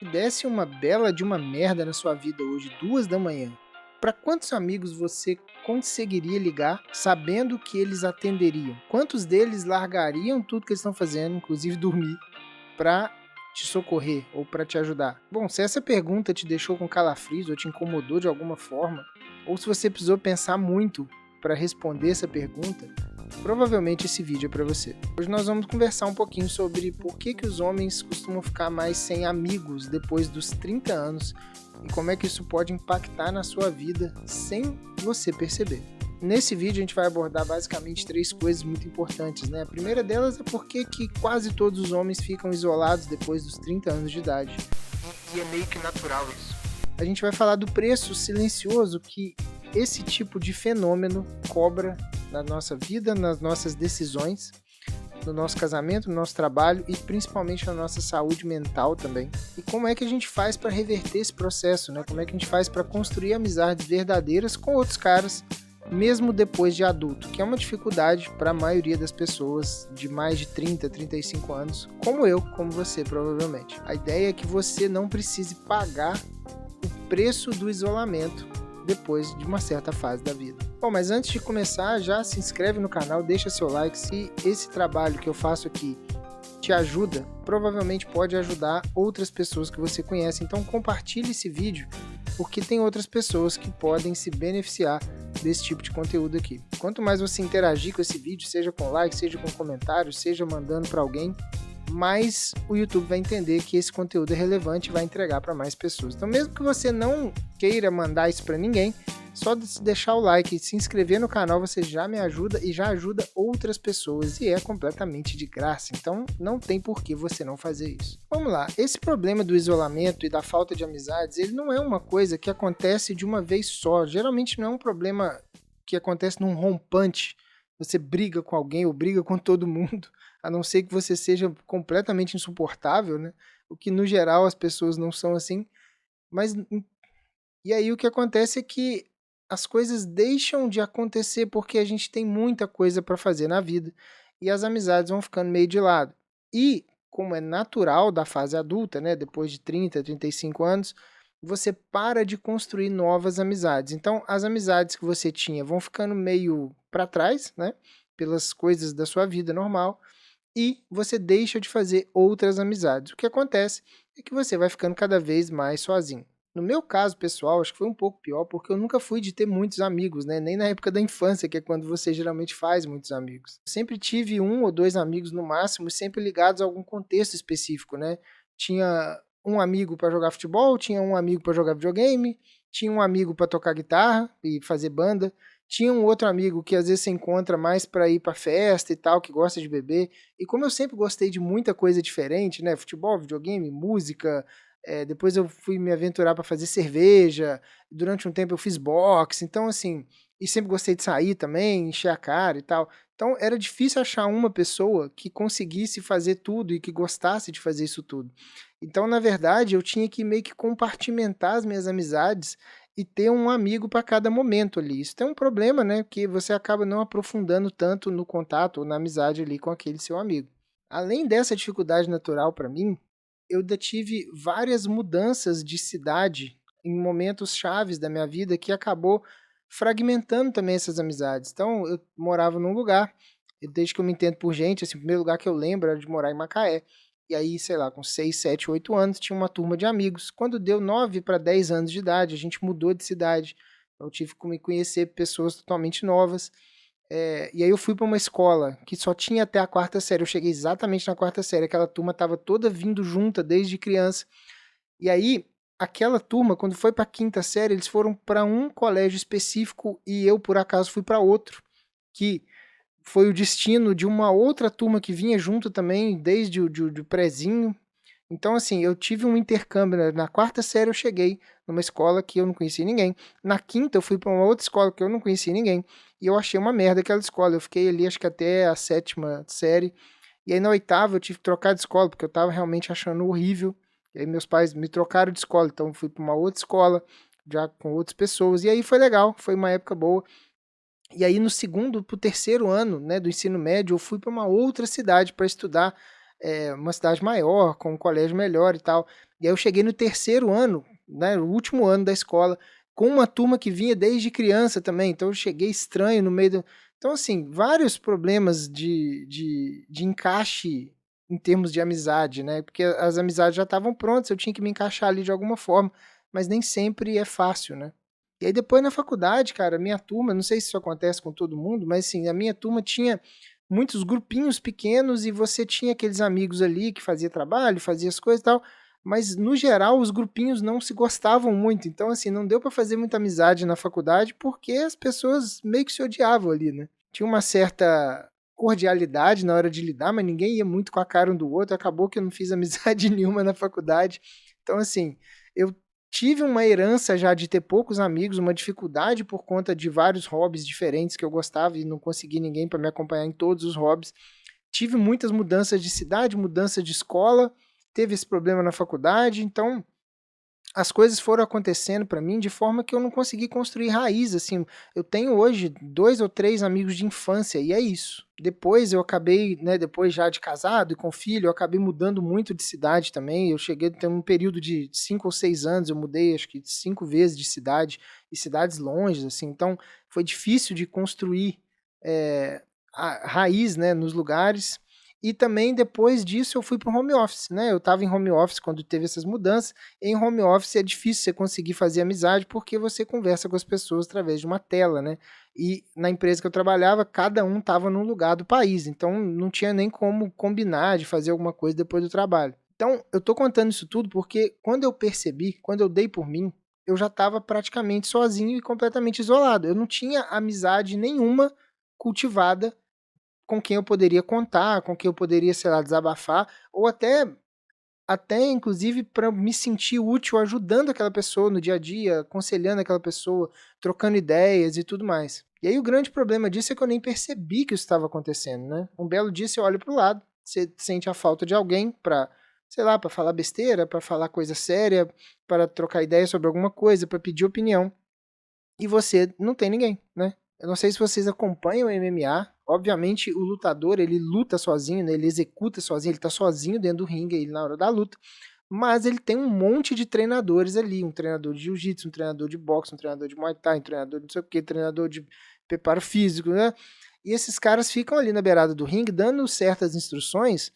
Se desse uma bela de uma merda na sua vida hoje, 2 da manhã, para quantos amigos você conseguiria ligar sabendo que eles atenderiam? Quantos deles largariam tudo que eles estão fazendo, inclusive dormir, para te socorrer ou para te ajudar? Bom, se essa pergunta te deixou com calafrios ou te incomodou de alguma forma, ou se você precisou pensar muito para responder essa pergunta, provavelmente esse vídeo é para você. Hoje nós vamos conversar um pouquinho sobre por que os homens costumam ficar mais sem amigos depois dos 30 anos e como é que isso pode impactar na sua vida sem você perceber. Nesse vídeo a gente vai abordar basicamente 3 coisas muito importantes, né? A primeira delas é por que quase todos os homens ficam isolados depois dos 30 anos de idade. E é meio que natural isso. A gente vai falar do preço silencioso que esse tipo de fenômeno cobra na nossa vida, nas nossas decisões, no nosso casamento, no nosso trabalho e principalmente na nossa saúde mental também. E como é que a gente faz para reverter esse processo, né? Como é que a gente faz para construir amizades verdadeiras com outros caras, mesmo depois de adulto, que é uma dificuldade para a maioria das pessoas de mais de 30, 35 anos, como eu, como você provavelmente. A ideia é que você não precise pagar o preço do isolamento depois de uma certa fase da vida. Bom, mas antes de começar, já se inscreve no canal, deixa seu like. Se esse trabalho que eu faço aqui te ajuda, provavelmente pode ajudar outras pessoas que você conhece. Então compartilhe esse vídeo, porque tem outras pessoas que podem se beneficiar desse tipo de conteúdo aqui. Quanto mais você interagir com esse vídeo, seja com like, seja com comentário, seja mandando para alguém, mais o YouTube vai entender que esse conteúdo é relevante e vai entregar para mais pessoas. Então, mesmo que você não queira mandar isso para ninguém, só deixar o like e se inscrever no canal, você já me ajuda e já ajuda outras pessoas e é completamente de graça. Então, não tem por que você não fazer isso. Vamos lá, esse problema do isolamento e da falta de amizades, ele não é uma coisa que acontece de uma vez só. Geralmente não é um problema que acontece num rompante. Você briga com alguém ou briga com todo mundo, a não ser que você seja completamente insuportável, né? O que no geral as pessoas não são assim. Mas e aí o que acontece é que as coisas deixam de acontecer porque a gente tem muita coisa para fazer na vida e as amizades vão ficando meio de lado. E como é natural da fase adulta, né, depois de 30, 35 anos, você para de construir novas amizades. Então, as amizades que você tinha vão ficando meio para trás, né, pelas coisas da sua vida normal, e você deixa de fazer outras amizades. O que acontece é que você vai ficando cada vez mais sozinho. No meu caso pessoal, acho que foi um pouco pior, porque eu nunca fui de ter muitos amigos, né? Nem na época da infância, que é quando você geralmente faz muitos amigos. Eu sempre tive 1 ou 2 amigos no máximo, sempre ligados a algum contexto específico, né? Tinha um amigo para jogar futebol, tinha um amigo para jogar videogame, tinha um amigo para tocar guitarra e fazer banda, tinha um outro amigo que às vezes você encontra mais para ir para festa e tal, que gosta de beber. E como eu sempre gostei de muita coisa diferente, né? Futebol, videogame, música, depois eu fui me aventurar para fazer cerveja, durante um tempo eu fiz boxe, então assim, e sempre gostei de sair também, encher a cara e tal. Então era difícil achar uma pessoa que conseguisse fazer tudo e que gostasse de fazer isso tudo. Então, na verdade, eu tinha que meio que compartimentar as minhas amizades e ter um amigo para cada momento ali. Isso tem um problema, né? Que você acaba não aprofundando tanto no contato ou na amizade ali com aquele seu amigo. Além dessa dificuldade natural para mim, eu ainda tive várias mudanças de cidade em momentos chaves da minha vida que acabou fragmentando também essas amizades. Então, eu morava num lugar, desde que eu me entendo por gente, assim, o primeiro lugar que eu lembro era de morar em Macaé. E aí, sei lá, com 6, 7, 8 anos, tinha uma turma de amigos. Quando deu 9 para 10 anos de idade, a gente mudou de cidade. Eu tive que me conhecer pessoas totalmente novas. E aí eu fui para uma escola que só tinha até a 4ª série. Eu cheguei exatamente na 4ª série. Aquela turma estava toda vindo junta desde criança. E aí, aquela turma, quando foi para a 5ª série, eles foram para um colégio específico e eu, por acaso, fui para outro. Que foi o destino de uma outra turma que vinha junto também, desde o prezinho. Então, assim, eu tive um intercâmbio, né? Na 4ª série eu cheguei numa escola que eu não conhecia ninguém. Na 5ª eu fui para uma outra escola que eu não conhecia ninguém. E eu achei uma merda aquela escola. Eu fiquei ali, acho que até a 7ª série. E aí na 8ª eu tive que trocar de escola, porque eu tava realmente achando horrível. E aí meus pais me trocaram de escola, então eu fui para uma outra escola, já com outras pessoas. E aí foi legal, foi uma época boa. E aí no segundo para o terceiro ano, né, do ensino médio, eu fui para uma outra cidade para estudar, uma cidade maior, com um colégio melhor e tal. E aí eu cheguei no terceiro ano, né, o último ano da escola, com uma turma que vinha desde criança também, então eu cheguei estranho no meio do... Então, assim, vários problemas de encaixe em termos de amizade, né? Porque as amizades já estavam prontas, eu tinha que me encaixar ali de alguma forma, mas nem sempre é fácil, né? E aí depois na faculdade, cara, minha turma, não sei se isso acontece com todo mundo, mas assim, a minha turma tinha muitos grupinhos pequenos e você tinha aqueles amigos ali que fazia trabalho, fazia as coisas e tal, mas no geral os grupinhos não se gostavam muito, então assim, não deu para fazer muita amizade na faculdade porque as pessoas meio que se odiavam ali, né? Tinha uma certa cordialidade na hora de lidar, mas ninguém ia muito com a cara um do outro, acabou que eu não fiz amizade nenhuma na faculdade. Então assim, eu tive uma herança já de ter poucos amigos, uma dificuldade por conta de vários hobbies diferentes que eu gostava e não consegui ninguém para me acompanhar em todos os hobbies. Tive muitas mudanças de cidade, mudança de escola, teve esse problema na faculdade, então as coisas foram acontecendo para mim de forma que eu não consegui construir raiz, assim. Eu tenho hoje 2 ou 3 amigos de infância e é isso. Depois eu acabei, né, depois já de casado e com filho, eu acabei mudando muito de cidade também. Eu cheguei a ter um período de 5 ou 6 anos, eu mudei acho que 5 vezes de cidade e cidades longe, assim. Então foi difícil de construir a raiz, né, nos lugares. E também depois disso eu fui para o home office, né? Eu estava em home office quando teve essas mudanças. Em home office é difícil você conseguir fazer amizade porque você conversa com as pessoas através de uma tela, né? E na empresa que eu trabalhava, cada um estava num lugar do país, então não tinha nem como combinar de fazer alguma coisa depois do trabalho. Então, eu tô contando isso tudo porque quando eu percebi, quando eu dei por mim, eu já estava praticamente sozinho e completamente isolado. Eu não tinha amizade nenhuma cultivada com quem eu poderia contar, com quem eu poderia, sei lá, desabafar, ou até inclusive para me sentir útil ajudando aquela pessoa no dia a dia, aconselhando aquela pessoa, trocando ideias e tudo mais. E aí o grande problema disso é que eu nem percebi que isso estava acontecendo, né? Um belo dia você olha para o lado, você sente a falta de alguém para, sei lá, para falar besteira, para falar coisa séria, para trocar ideia sobre alguma coisa, para pedir opinião, e você não tem ninguém, né? Eu não sei se vocês acompanham o MMA. Obviamente, o lutador, ele luta sozinho, né? Ele executa sozinho, ele tá sozinho dentro do ringue aí na hora da luta. Mas ele tem um monte de treinadores ali. Um treinador de jiu-jitsu, um treinador de boxe, um treinador de muay thai, um treinador de não sei o que, treinador de preparo físico, né? E esses caras ficam ali na beirada do ringue dando certas instruções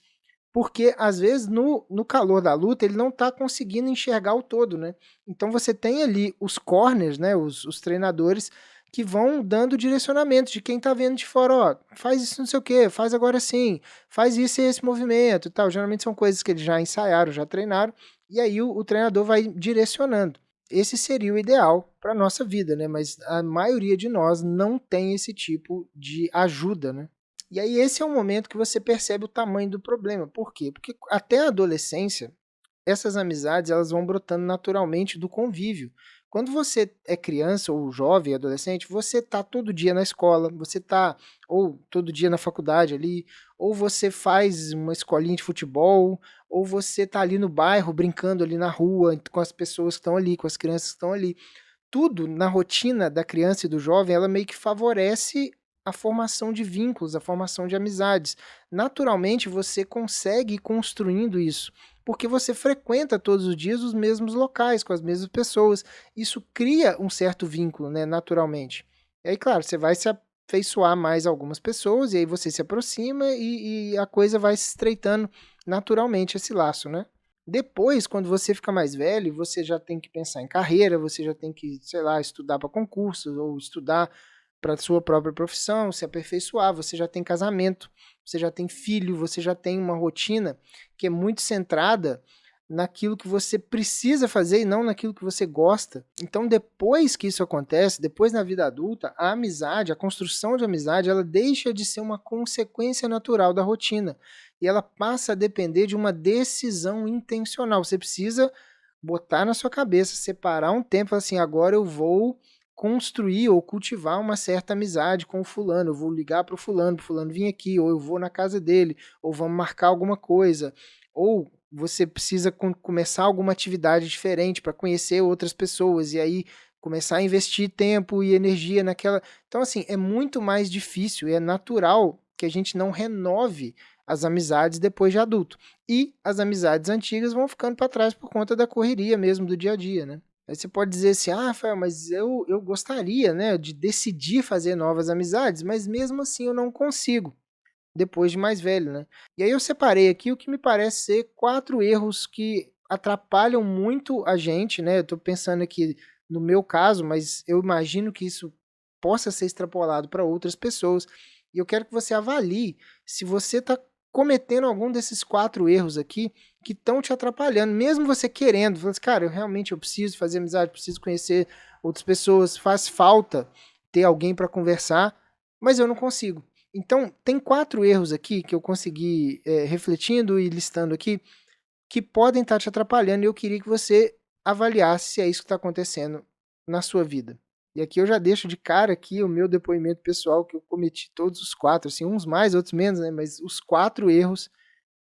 porque às vezes no calor da luta ele não está conseguindo enxergar o todo, né? Então você tem ali os corners, né? Os treinadores que vão dando direcionamento de quem está vendo de fora, ó, faz isso não sei o que, faz agora sim, faz isso e esse movimento e tal. Geralmente são coisas que eles já ensaiaram, já treinaram, e aí o treinador vai direcionando. Esse seria o ideal para a nossa vida, né? Mas a maioria de nós não tem esse tipo de ajuda, né? E aí esse é o momento que você percebe o tamanho do problema. Por quê? Porque até a adolescência, essas amizades elas vão brotando naturalmente do convívio. Quando você é criança ou jovem, adolescente, você tá todo dia na escola, você tá ou todo dia na faculdade ali, ou você faz uma escolinha de futebol, ou você tá ali no bairro brincando ali na rua com as pessoas que estão ali, com as crianças que estão ali. Tudo na rotina da criança e do jovem, ela meio que favorece a formação de vínculos, a formação de amizades. Naturalmente, você consegue ir construindo isso, porque você frequenta todos os dias os mesmos locais, com as mesmas pessoas. Isso cria um certo vínculo, né, naturalmente. E aí, claro, você vai se afeiçoar mais a algumas pessoas, e aí você se aproxima e a coisa vai se estreitando naturalmente, esse laço, né? Depois, quando você fica mais velho, você já tem que pensar em carreira, você já tem que, sei lá, estudar para concursos ou estudar para sua própria profissão, se aperfeiçoar, você já tem casamento, você já tem filho, você já tem uma rotina que é muito centrada naquilo que você precisa fazer e não naquilo que você gosta. Então, depois que isso acontece, depois na vida adulta, a amizade, a construção de amizade, ela deixa de ser uma consequência natural da rotina e ela passa a depender de uma decisão intencional. Você precisa botar na sua cabeça, separar um tempo assim, agora eu vou construir ou cultivar uma certa amizade com o fulano, eu vou ligar para o fulano vir aqui, ou eu vou na casa dele, ou vamos marcar alguma coisa, ou você precisa começar alguma atividade diferente para conhecer outras pessoas e aí começar a investir tempo e energia naquela. Então, assim, é muito mais difícil e é natural que a gente não renove as amizades depois de adulto. E as amizades antigas vão ficando para trás por conta da correria mesmo do dia a dia, né? Aí você pode dizer assim, Rafael, mas eu gostaria, né, de decidir fazer novas amizades, mas mesmo assim eu não consigo, depois de mais velho, né? E aí eu separei aqui o que me parece ser 4 erros que atrapalham muito a gente, né? Eu tô pensando aqui no meu caso, mas eu imagino que isso possa ser extrapolado para outras pessoas. E eu quero que você avalie se você está cometendo algum desses 4 erros aqui que estão te atrapalhando, mesmo você querendo, falando assim, cara, eu preciso fazer amizade, preciso conhecer outras pessoas, faz falta ter alguém para conversar, mas eu não consigo. Então, tem 4 erros aqui que eu consegui, refletindo e listando aqui, que podem estar te atrapalhando e eu queria que você avaliasse se é isso que está acontecendo na sua vida. E aqui eu já deixo de cara aqui o meu depoimento pessoal, que eu cometi todos os 4, assim, uns mais, outros menos, né? Mas os 4 erros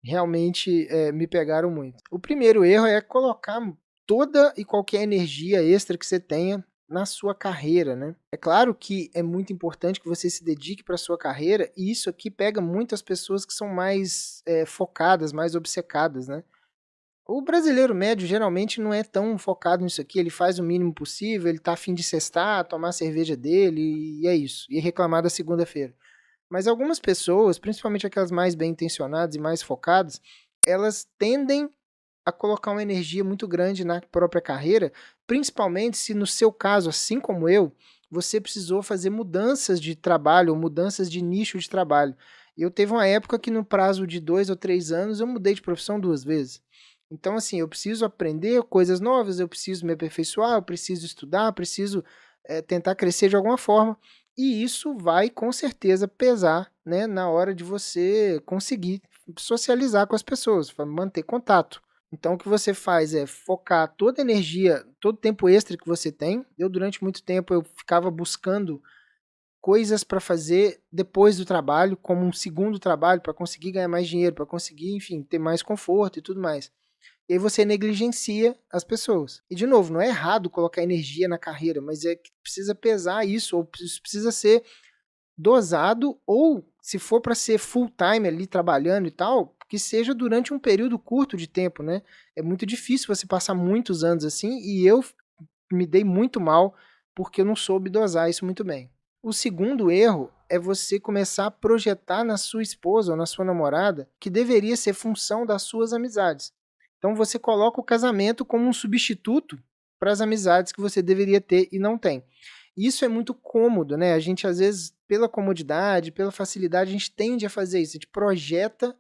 realmente me pegaram muito. O primeiro erro é colocar toda e qualquer energia extra que você tenha na sua carreira, né? É claro que é muito importante que você se dedique para a sua carreira, e isso aqui pega muitas pessoas que são mais focadas, mais obcecadas, né? O brasileiro médio geralmente não é tão focado nisso aqui, ele faz o mínimo possível, ele tá a fim de sextar, tomar a cerveja dele, e é isso, e reclamar da segunda-feira. Mas algumas pessoas, principalmente aquelas mais bem intencionadas e mais focadas, elas tendem a colocar uma energia muito grande na própria carreira, principalmente se no seu caso, assim como eu, você precisou fazer mudanças de trabalho ou mudanças de nicho de trabalho. Eu teve uma época que no prazo de 2 ou 3 anos eu mudei de profissão 2 vezes. Então, assim, eu preciso aprender coisas novas, eu preciso me aperfeiçoar, eu preciso estudar, preciso tentar crescer de alguma forma. E isso vai, com certeza, pesar, né, na hora de você conseguir socializar com as pessoas, manter contato. Então, o que você faz é focar toda a energia, todo o tempo extra que você tem. Eu, durante muito tempo, eu ficava buscando coisas para fazer depois do trabalho, como um segundo trabalho, para conseguir ganhar mais dinheiro, para conseguir, enfim, ter mais conforto e tudo mais. E aí você negligencia as pessoas. E, de novo, não é errado colocar energia na carreira, mas é que precisa pesar isso, ou isso precisa ser dosado, ou se for para ser full time ali trabalhando e tal, que seja durante um período curto de tempo, né? É muito difícil você passar muitos anos assim, e eu me dei muito mal porque eu não soube dosar isso muito bem. O segundo erro é você começar a projetar na sua esposa ou na sua namorada que deveria ser função das suas amizades. Então você coloca o casamento como um substituto para as amizades que você deveria ter e não tem. Isso é muito cômodo, né? A gente, às vezes, pela comodidade, pela facilidade, a gente tende a fazer isso. A gente projeta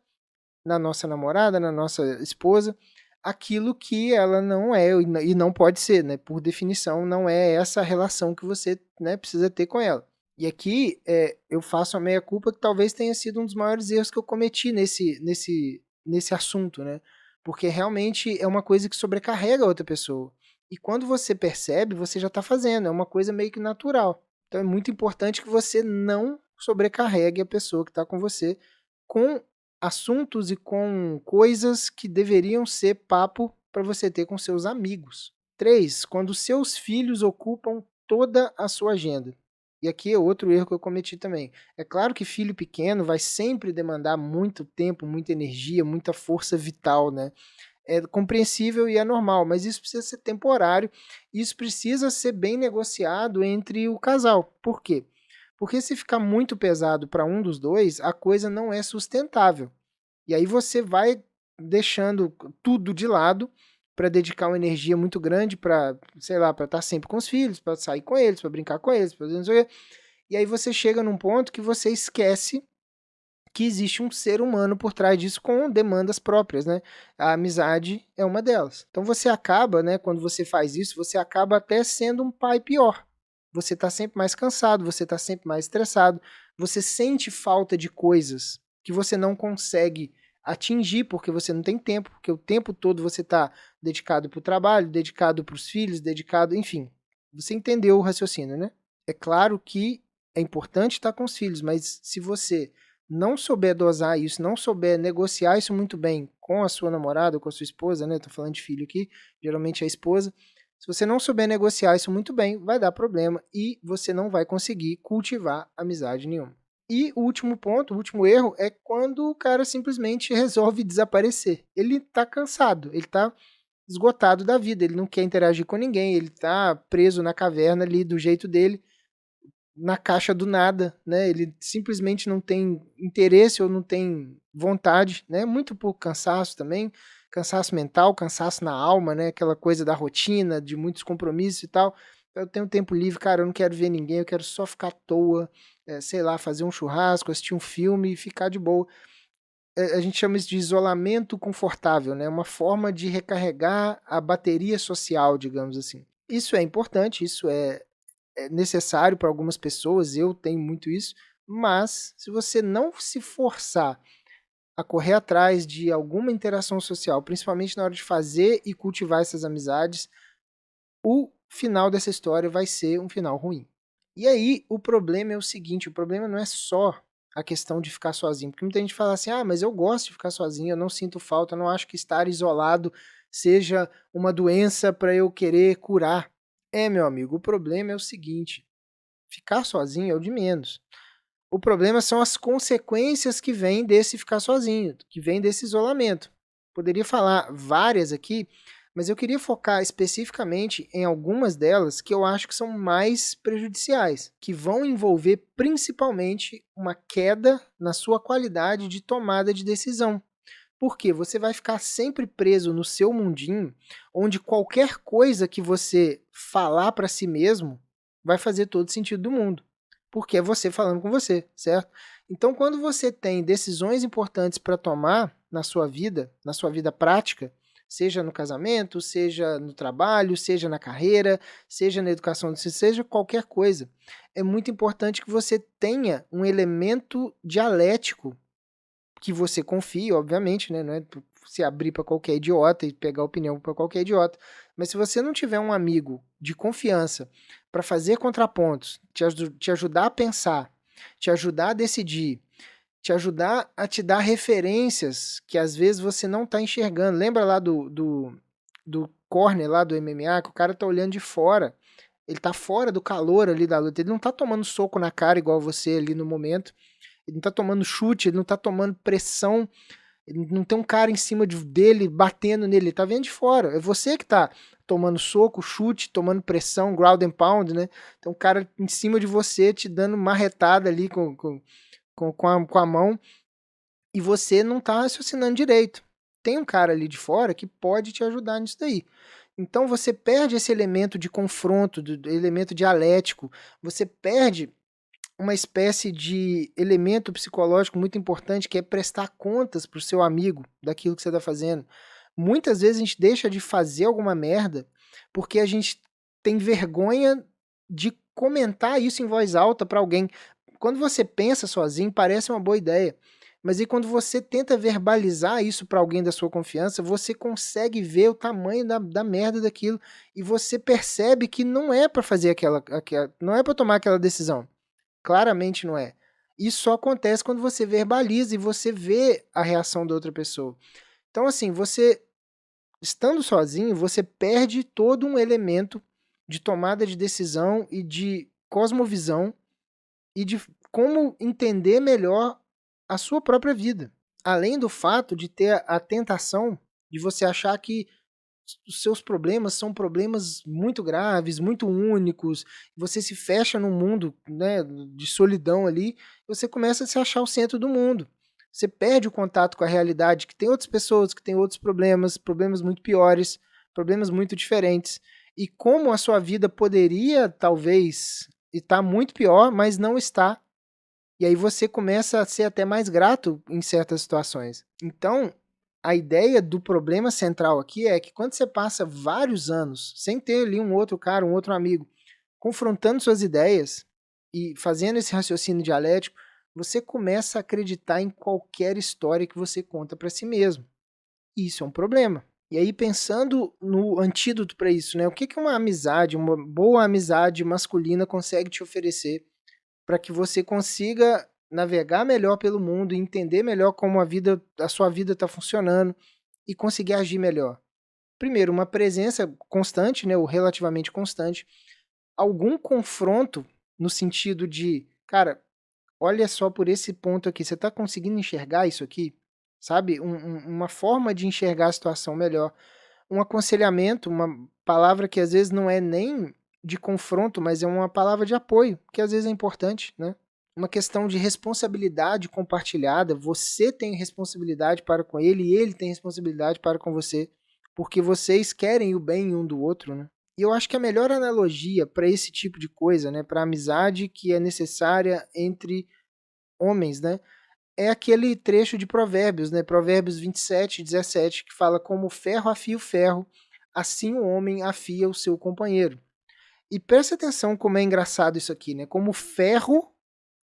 na nossa namorada, na nossa esposa, aquilo que ela não é e não pode ser, né? Por definição, não é essa relação que você, né, precisa ter com ela. E aqui eu faço a meia-culpa que talvez tenha sido um dos maiores erros que eu cometi nesse assunto, né? Porque realmente é uma coisa que sobrecarrega a outra pessoa. E quando você percebe, você já está fazendo, é uma coisa meio que natural. Então é muito importante que você não sobrecarregue a pessoa que está com você com assuntos e com coisas que deveriam ser papo para você ter com seus amigos. 3. Quando seus filhos ocupam toda a sua agenda. E aqui é outro erro que eu cometi também. É claro que filho pequeno vai sempre demandar muito tempo, muita energia, muita força vital, né? É compreensível e é normal, mas isso precisa ser temporário, isso precisa ser bem negociado entre o casal. Por quê? Porque se ficar muito pesado para um dos dois, a coisa não é sustentável. E aí você vai deixando tudo de lado para dedicar uma energia muito grande para, sei lá, para estar sempre com os filhos, para sair com eles, para brincar com eles, para não sei o quê. E aí você chega num ponto que você esquece que existe um ser humano por trás disso com demandas próprias, né? A amizade é uma delas. Então você acaba, né, quando você faz isso, você acaba até sendo um pai pior. Você está sempre mais cansado, você está sempre mais estressado, você sente falta de coisas que você não consegue atingir porque você não tem tempo, porque o tempo todo você está dedicado para o trabalho, dedicado para os filhos, dedicado, enfim. Você entendeu o raciocínio, né? É claro que é importante estar com os filhos, mas se você não souber dosar isso, não souber negociar isso muito bem com a sua namorada ou com a sua esposa, né? Tô falando de filho aqui, geralmente é a esposa. Se você não souber negociar isso muito bem, vai dar problema e você não vai conseguir cultivar amizade nenhuma. E o último ponto, o último erro, é quando o cara simplesmente resolve desaparecer. Ele tá cansado, ele tá esgotado da vida, ele não quer interagir com ninguém, ele tá preso na caverna ali do jeito dele, na caixa do nada, né? Ele simplesmente não tem interesse ou não tem vontade, né? Muito por cansaço também, cansaço mental, cansaço na alma, né? Aquela coisa da rotina, de muitos compromissos e tal. Eu tenho tempo livre, cara, eu não quero ver ninguém, eu quero só ficar à toa, sei lá, fazer um churrasco, assistir um filme e ficar de boa. A gente chama isso de isolamento confortável, né? Uma forma de recarregar a bateria social, digamos assim. Isso é importante, isso é necessário para algumas pessoas, eu tenho muito isso, mas se você não se forçar a correr atrás de alguma interação social, principalmente na hora de fazer e cultivar essas amizades, o final dessa história vai ser um final ruim. E aí, o problema é o seguinte, o problema não é só a questão de ficar sozinho, porque muita gente fala assim, ah, mas eu gosto de ficar sozinho, eu não sinto falta, eu não acho que estar isolado seja uma doença para eu querer curar. Meu amigo, o problema é o seguinte, ficar sozinho é o de menos. O problema são as consequências que vêm desse ficar sozinho, que vêm desse isolamento. Poderia falar várias aqui, mas eu queria focar especificamente em algumas delas que eu acho que são mais prejudiciais, que vão envolver principalmente uma queda na sua qualidade de tomada de decisão. Porque você vai ficar sempre preso no seu mundinho, onde qualquer coisa que você falar para si mesmo vai fazer todo sentido do mundo. Porque é você falando com você, certo? Então, quando você tem decisões importantes para tomar na sua vida prática, seja no casamento, seja no trabalho, seja na carreira, seja na educação, seja qualquer coisa, é muito importante que você tenha um elemento dialético que você confie, obviamente, né? Não é se abrir para qualquer idiota e pegar opinião para qualquer idiota. Mas se você não tiver um amigo de confiança para fazer contrapontos, te ajudar a pensar, te ajudar a decidir, te ajudar a te dar referências que às vezes você não está enxergando. Lembra lá do corner lá do MMA, que o cara tá olhando de fora. Ele tá fora do calor ali da luta. Ele não tá tomando soco na cara igual você ali no momento. Ele não tá tomando chute, ele não tá tomando pressão, ele não tem um cara em cima dele batendo nele, ele tá vendo de fora. É você que tá tomando soco, chute, tomando pressão, ground and pound, né? Tem um cara em cima de você te dando marretada ali com a mão e você não tá raciocinando direito. Tem um cara ali de fora que pode te ajudar nisso daí. Então você perde esse elemento de confronto, do elemento dialético, você perde uma espécie de elemento psicológico muito importante que é prestar contas para o seu amigo daquilo que você está fazendo. Muitas vezes a gente deixa de fazer alguma merda porque a gente tem vergonha de comentar isso em voz alta para alguém. Quando você pensa sozinho, parece uma boa ideia. Mas aí quando você tenta verbalizar isso para alguém da sua confiança, você consegue ver o tamanho da merda daquilo e você percebe que não é para fazer não é para tomar aquela decisão. Claramente não é. Isso só acontece quando você verbaliza e você vê a reação da outra pessoa. Então, assim, você estando sozinho, você perde todo um elemento de tomada de decisão e de cosmovisão e de como entender melhor a sua própria vida. Além do fato de ter a tentação de você achar que os seus problemas são problemas muito graves, muito únicos, você se fecha num mundo, né, de solidão ali, e você começa a se achar o centro do mundo. Você perde o contato com a realidade, que tem outras pessoas, que têm outros problemas, problemas muito piores, problemas muito diferentes. E como a sua vida poderia, talvez, estar muito pior, mas não está. E aí você começa a ser até mais grato em certas situações. Então, a ideia do problema central aqui é que quando você passa vários anos sem ter ali um outro cara, um outro amigo, confrontando suas ideias e fazendo esse raciocínio dialético, você começa a acreditar em qualquer história que você conta para si mesmo. E isso é um problema. E aí, pensando no antídoto para isso, né? O que uma amizade, uma boa amizade masculina consegue te oferecer para que você consiga navegar melhor pelo mundo, entender melhor como a sua vida está funcionando e conseguir agir melhor. Primeiro, uma presença constante, né, ou relativamente constante, algum confronto no sentido de, cara, olha só por esse ponto aqui, você está conseguindo enxergar isso aqui? Sabe? Uma forma de enxergar a situação melhor. Um aconselhamento, uma palavra que às vezes não é nem de confronto, mas é uma palavra de apoio, que às vezes é importante, né? Uma questão de responsabilidade compartilhada, você tem responsabilidade para com ele e ele tem responsabilidade para com você, porque vocês querem o bem um do outro, né? E eu acho que a melhor analogia para esse tipo de coisa, né, para a amizade que é necessária entre homens, né, é aquele trecho de Provérbios, né, Provérbios 27:17, que fala como ferro afia o ferro, assim o homem afia o seu companheiro. E presta atenção como é engraçado isso aqui, né, como ferro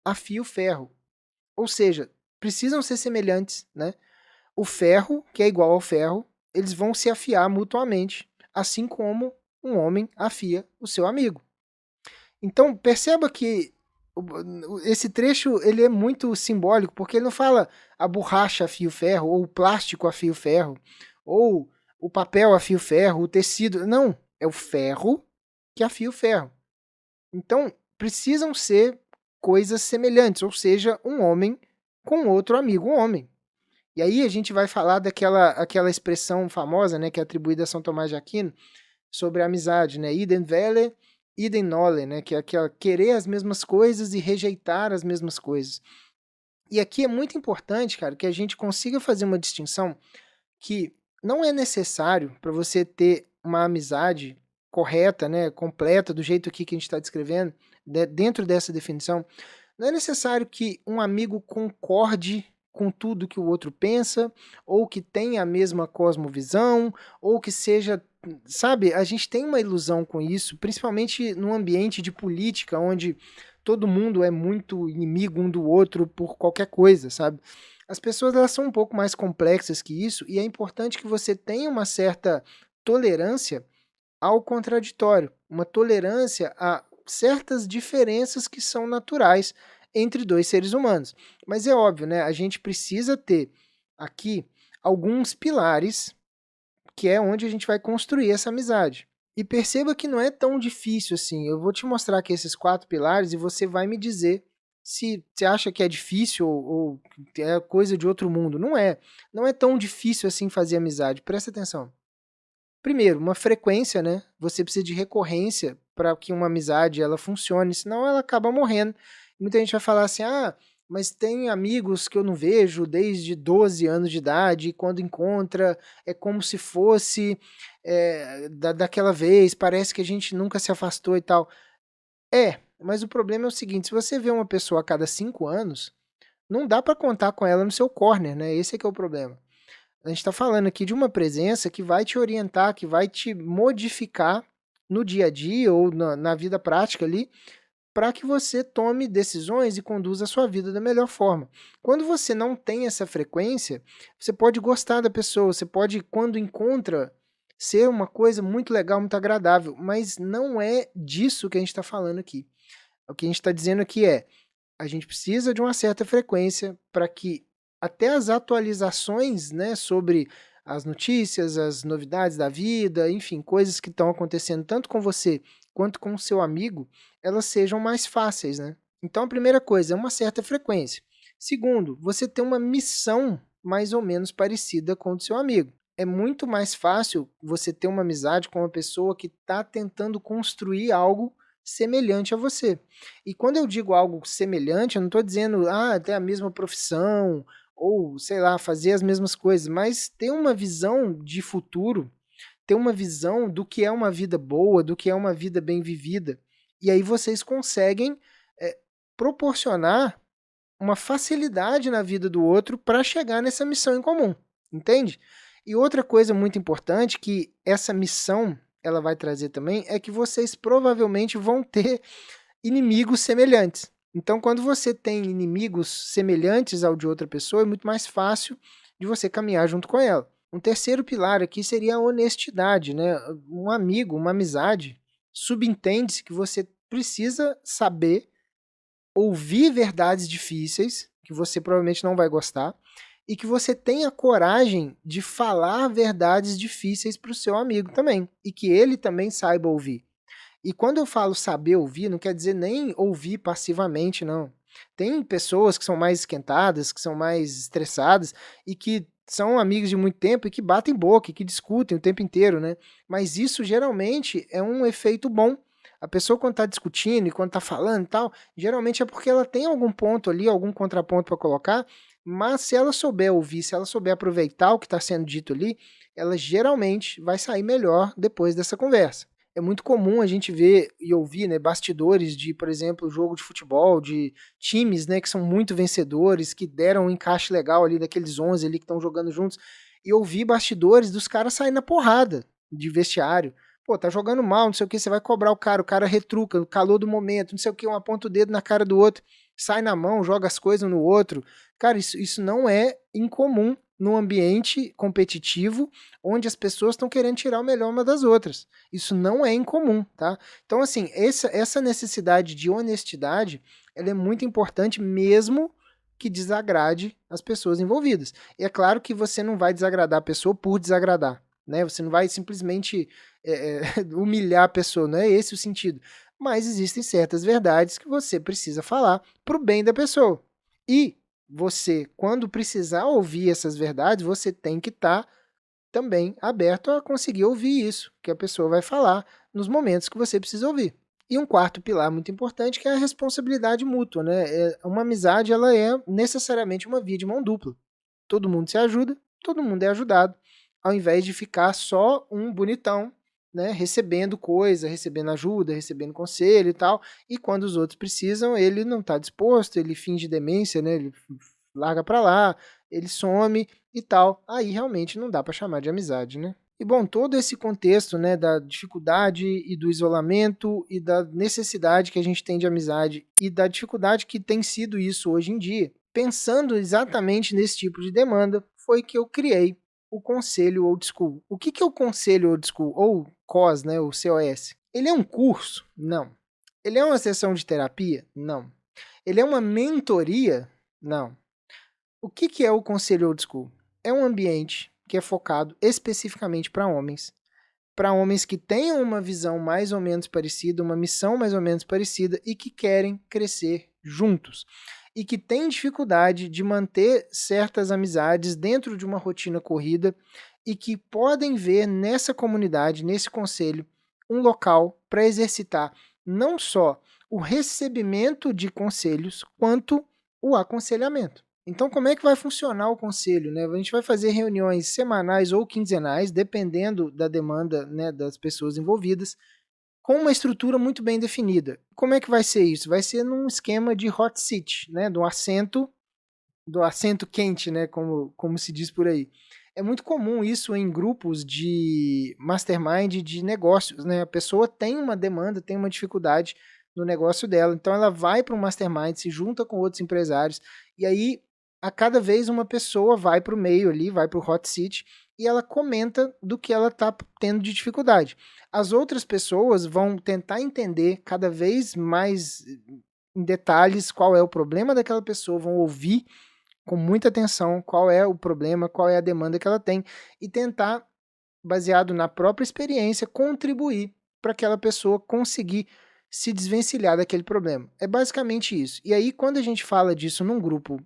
afia o ferro. Ou seja, precisam ser semelhantes, né? O ferro, que é igual ao ferro, eles vão se afiar mutuamente, assim como um homem afia o seu amigo. Então, perceba que esse trecho ele é muito simbólico, porque ele não fala a borracha afia o ferro, ou o plástico afia o ferro, ou o papel afia o ferro, o tecido. Não, é o ferro que afia o ferro. Então, precisam ser coisas semelhantes, ou seja, um homem com outro amigo homem. E aí a gente vai falar aquela expressão famosa, né, que é atribuída a São Tomás de Aquino, sobre a amizade, né, idem vele, idem nole, né, que é aquela querer as mesmas coisas e rejeitar as mesmas coisas. E aqui é muito importante, cara, que a gente consiga fazer uma distinção que não é necessário para você ter uma amizade correta, né, completa, do jeito aqui que a gente está descrevendo, dentro dessa definição, não é necessário que um amigo concorde com tudo que o outro pensa, ou que tenha a mesma cosmovisão, ou que seja, sabe, a gente tem uma ilusão com isso, principalmente no ambiente de política, onde todo mundo é muito inimigo um do outro por qualquer coisa, sabe? As pessoas elas são um pouco mais complexas que isso, e é importante que você tenha uma certa tolerância ao contraditório, uma tolerância a certas diferenças que são naturais entre dois seres humanos. Mas é óbvio, né? A gente precisa ter aqui alguns pilares que é onde a gente vai construir essa amizade. E perceba que não é tão difícil assim. Eu vou te mostrar aqui esses 4 pilares e você vai me dizer se você acha que é difícil ou é coisa de outro mundo. Não é. Não é tão difícil assim fazer amizade. Presta atenção. Primeiro, uma frequência, né? Você precisa de recorrência para que uma amizade ela funcione, senão ela acaba morrendo. Muita gente vai falar assim: ah, mas tem amigos que eu não vejo desde 12 anos de idade, e quando encontra é como se fosse daquela vez, parece que a gente nunca se afastou e tal. É, mas o problema é o seguinte: se você vê uma pessoa a cada 5 anos, não dá para contar com ela no seu corner, né? Esse é que é o problema. A gente está falando aqui de uma presença que vai te orientar, que vai te modificar no dia a dia ou na vida prática ali, para que você tome decisões e conduza a sua vida da melhor forma. Quando você não tem essa frequência, você pode gostar da pessoa, você pode, quando encontra, ser uma coisa muito legal, muito agradável, mas não é disso que a gente está falando aqui. O que a gente está dizendo aqui é, a gente precisa de uma certa frequência para que até as atualizações, né, sobre as notícias, as novidades da vida, enfim, coisas que estão acontecendo tanto com você quanto com o seu amigo, elas sejam mais fáceis, né? Então a primeira coisa é uma certa frequência. Segundo, você ter uma missão mais ou menos parecida com o do seu amigo. É muito mais fácil você ter uma amizade com uma pessoa que está tentando construir algo semelhante a você. E quando eu digo algo semelhante, eu não estou dizendo ter a mesma profissão ou, sei lá, fazer as mesmas coisas, mas ter uma visão de futuro, ter uma visão do que é uma vida boa, do que é uma vida bem vivida. E aí vocês conseguem proporcionar uma facilidade na vida do outro para chegar nessa missão em comum, entende? E outra coisa muito importante que essa missão ela vai trazer também é que vocês provavelmente vão ter inimigos semelhantes. Então, quando você tem inimigos semelhantes ao de outra pessoa, é muito mais fácil de você caminhar junto com ela. Um terceiro pilar aqui seria a honestidade, né? Um amigo, uma amizade, subentende-se que você precisa saber ouvir verdades difíceis, que você provavelmente não vai gostar, e que você tenha coragem de falar verdades difíceis para o seu amigo também, e que ele também saiba ouvir. E quando eu falo saber ouvir, não quer dizer nem ouvir passivamente, não. Tem pessoas que são mais esquentadas, que são mais estressadas e que são amigos de muito tempo e que batem boca, e que discutem o tempo inteiro, né? Mas isso geralmente é um efeito bom. A pessoa quando está discutindo e quando está falando e tal, geralmente é porque ela tem algum ponto ali, algum contraponto para colocar, mas se ela souber ouvir, se ela souber aproveitar o que está sendo dito ali, ela geralmente vai sair melhor depois dessa conversa. É muito comum a gente ver e ouvir, né, bastidores de, por exemplo, jogo de futebol, de times, né, que são muito vencedores, que deram um encaixe legal ali daqueles 11 ali que estão jogando juntos, e ouvir bastidores dos caras saindo na porrada de vestiário. Pô, tá jogando mal, não sei o que, você vai cobrar o cara retruca, no calor do momento, não sei o que, um aponta o dedo na cara do outro, sai na mão, joga as coisas no outro. Cara, isso não é incomum num ambiente competitivo onde as pessoas estão querendo tirar o melhor uma das outras. Isso não é incomum, tá? Então, assim, essa necessidade de honestidade, ela é muito importante mesmo que desagrade as pessoas envolvidas. E é claro que você não vai desagradar a pessoa por desagradar, né? Você não vai simplesmente humilhar a pessoa, não é esse o sentido. Mas existem certas verdades que você precisa falar para o bem da pessoa. E você, quando precisar ouvir essas verdades, você tem que estar também aberto a conseguir ouvir isso que a pessoa vai falar nos momentos que você precisa ouvir. E um quarto pilar muito importante que é a responsabilidade mútua, né? Uma amizade, ela é necessariamente uma via de mão dupla. Todo mundo se ajuda, todo mundo é ajudado, ao invés de ficar só um bonitão, né, recebendo coisa, recebendo ajuda, recebendo conselho e tal, e quando os outros precisam, ele não está disposto, ele finge demência, né, ele larga para lá, ele some e tal. Aí realmente não dá para chamar de amizade, né? E bom, todo esse contexto, né, da dificuldade e do isolamento e da necessidade que a gente tem de amizade e da dificuldade que tem sido isso hoje em dia, pensando exatamente nesse tipo de demanda, foi que eu criei o Conselho Old School. O que é o Conselho Old School? Ou COS, né, o COS? Ele é um curso? Não. Ele é uma sessão de terapia? Não. Ele é uma mentoria? Não. O que é o Conselho Old School? É um ambiente que é focado especificamente para homens que tenham uma visão mais ou menos parecida, uma missão mais ou menos parecida e que querem crescer juntos. E que têm dificuldade de manter certas amizades dentro de uma rotina corrida e que podem ver nessa comunidade, nesse conselho, um local para exercitar não só o recebimento de conselhos, quanto o aconselhamento. Então, como é que vai funcionar o conselho, né? A gente vai fazer reuniões semanais ou quinzenais, dependendo da demanda, né, das pessoas envolvidas, com uma estrutura muito bem definida. Como é que vai ser isso? Vai ser num esquema de hot seat, né, do assento quente, né, como se diz por aí. É muito comum isso em grupos de mastermind de negócios, né? A pessoa tem uma demanda, tem uma dificuldade no negócio dela, então ela vai para um mastermind, se junta com outros empresários, e aí a cada vez uma pessoa vai para o meio ali, vai para o hot seat, e ela comenta do que ela está tendo de dificuldade. As outras pessoas vão tentar entender cada vez mais em detalhes qual é o problema daquela pessoa, vão ouvir com muita atenção qual é o problema, qual é a demanda que ela tem e tentar, baseado na própria experiência, contribuir para aquela pessoa conseguir se desvencilhar daquele problema. É basicamente isso. E aí, quando a gente fala disso num grupo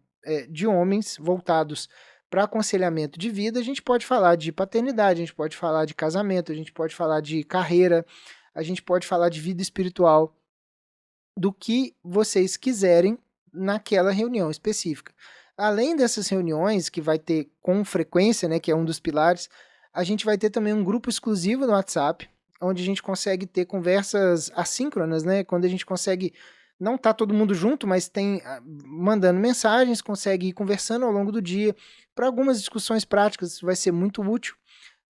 de homens voltados para aconselhamento de vida, a gente pode falar de paternidade, a gente pode falar de casamento, a gente pode falar de carreira, a gente pode falar de vida espiritual, do que vocês quiserem naquela reunião específica. Além dessas reuniões, que vai ter com frequência, né, que é um dos pilares, a gente vai ter também um grupo exclusivo no WhatsApp, onde a gente consegue ter conversas assíncronas, né, quando a gente consegue não tá todo mundo junto, mas tem mandando mensagens, consegue ir conversando ao longo do dia. Para algumas discussões práticas, isso vai ser muito útil.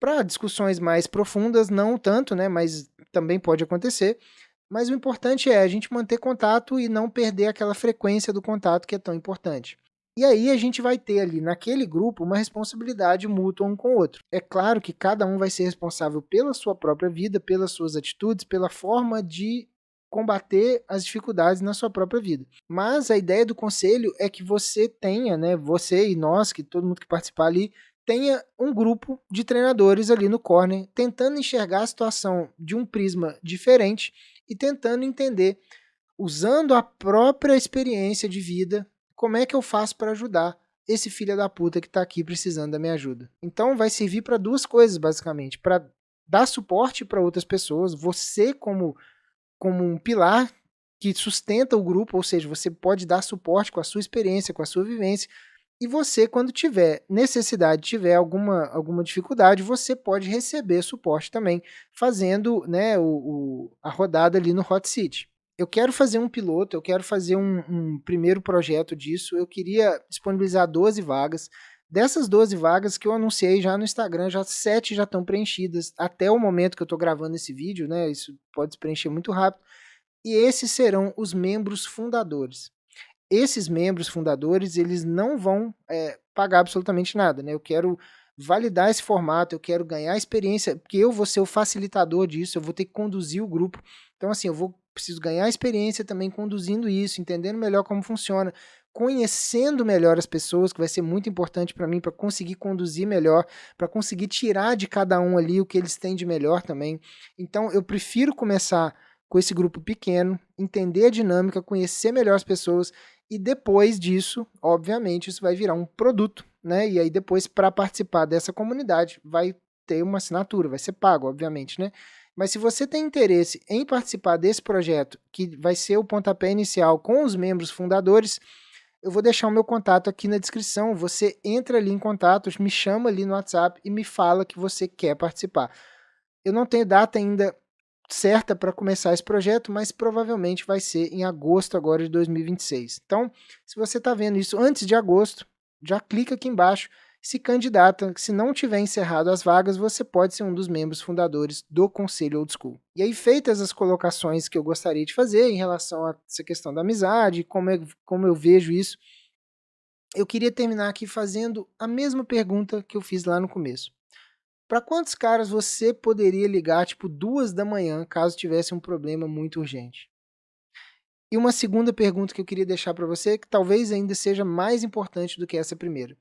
Para discussões mais profundas, não tanto, né, mas também pode acontecer. Mas o importante é a gente manter contato e não perder aquela frequência do contato que é tão importante. E aí a gente vai ter ali naquele grupo uma responsabilidade mútua um com o outro. É claro que cada um vai ser responsável pela sua própria vida, pelas suas atitudes, pela forma de combater as dificuldades na sua própria vida. Mas a ideia do conselho é que você tenha, né, você e nós, que todo mundo que participar ali, tenha um grupo de treinadores ali no corner, tentando enxergar a situação de um prisma diferente e tentando entender usando a própria experiência de vida, como é que eu faço para ajudar esse filho da puta que está aqui precisando da minha ajuda. Então vai servir para duas coisas, basicamente, para dar suporte para outras pessoas, você como um pilar que sustenta o grupo, ou seja, você pode dar suporte com a sua experiência, com a sua vivência, e você, quando tiver necessidade, tiver alguma dificuldade, você pode receber suporte também, fazendo, né, a rodada ali no Hot Seat. Eu quero fazer um piloto, eu quero fazer um primeiro projeto disso, eu queria disponibilizar 12 vagas. Dessas 12 vagas que eu anunciei já no Instagram, já 7 já estão preenchidas, até o momento que eu estou gravando esse vídeo, né, isso pode se preencher muito rápido, e esses serão os membros fundadores. Esses membros fundadores, eles não vão pagar absolutamente nada, né? Eu quero validar esse formato, eu quero ganhar experiência, porque eu vou ser o facilitador disso, eu vou ter que conduzir o grupo. Então, assim, preciso ganhar experiência também conduzindo isso, entendendo melhor como funciona, conhecendo melhor as pessoas, que vai ser muito importante para mim, para conseguir conduzir melhor, para conseguir tirar de cada um ali o que eles têm de melhor também. Então, eu prefiro começar com esse grupo pequeno, entender a dinâmica, conhecer melhor as pessoas, e depois disso, obviamente, isso vai virar um produto, né? E aí depois, para participar dessa comunidade, vai ter uma assinatura, vai ser pago, obviamente, né? Mas se você tem interesse em participar desse projeto, que vai ser o pontapé inicial com os membros fundadores, eu vou deixar o meu contato aqui na descrição. Você entra ali em contato, me chama ali no WhatsApp e me fala que você quer participar. Eu não tenho data ainda certa para começar esse projeto, mas provavelmente vai ser em agosto agora de 2026. Então, se você está vendo isso antes de agosto, já clica aqui embaixo, se candidata, se não tiver encerrado as vagas, você pode ser um dos membros fundadores do Conselho Old School. E aí, feitas as colocações que eu gostaria de fazer em relação a essa questão da amizade, como eu vejo isso, eu queria terminar aqui fazendo a mesma pergunta que eu fiz lá no começo. Para quantos caras você poderia ligar, tipo, 2 da manhã, caso tivesse um problema muito urgente? E uma segunda pergunta que eu queria deixar para você, que talvez ainda seja mais importante do que essa primeira.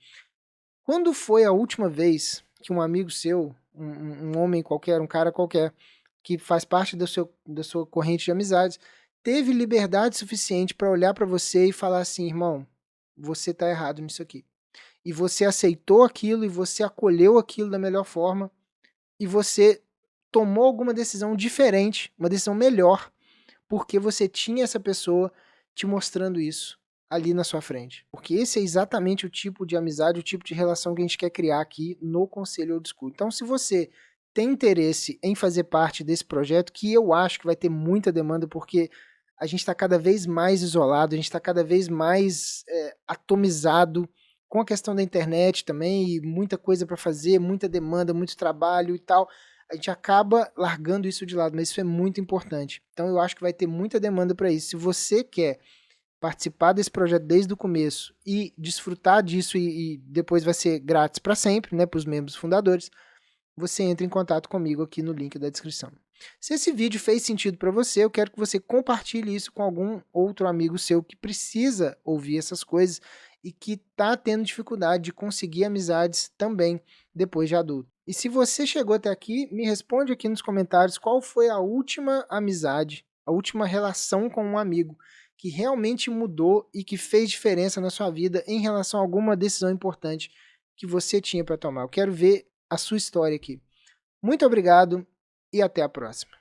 Quando foi a última vez que um amigo seu, um homem qualquer, um cara qualquer, que faz parte da sua corrente de amizades, teve liberdade suficiente para olhar para você e falar assim, irmão, você está errado nisso aqui. E você aceitou aquilo e você acolheu aquilo da melhor forma e você tomou alguma decisão diferente, uma decisão melhor, porque você tinha essa pessoa te mostrando isso ali na sua frente. Porque esse é exatamente o tipo de amizade, o tipo de relação que a gente quer criar aqui no Conselho Old School. Então, se você tem interesse em fazer parte desse projeto, que eu acho que vai ter muita demanda, porque a gente está cada vez mais isolado, a gente está cada vez mais atomizado com a questão da internet também, e muita coisa para fazer, muita demanda, muito trabalho e tal, a gente acaba largando isso de lado, mas isso é muito importante. Então eu acho que vai ter muita demanda para isso. Se você quer participar desse projeto desde o começo e desfrutar disso e depois vai ser grátis para sempre, né, para os membros fundadores, você entra em contato comigo aqui no link da descrição. Se esse vídeo fez sentido para você, eu quero que você compartilhe isso com algum outro amigo seu que precisa ouvir essas coisas e que está tendo dificuldade de conseguir amizades também depois de adulto. E se você chegou até aqui, me responde aqui nos comentários qual foi a última amizade, a última relação com um amigo que realmente mudou e que fez diferença na sua vida em relação a alguma decisão importante que você tinha para tomar. Eu quero ver a sua história aqui. Muito obrigado e até a próxima.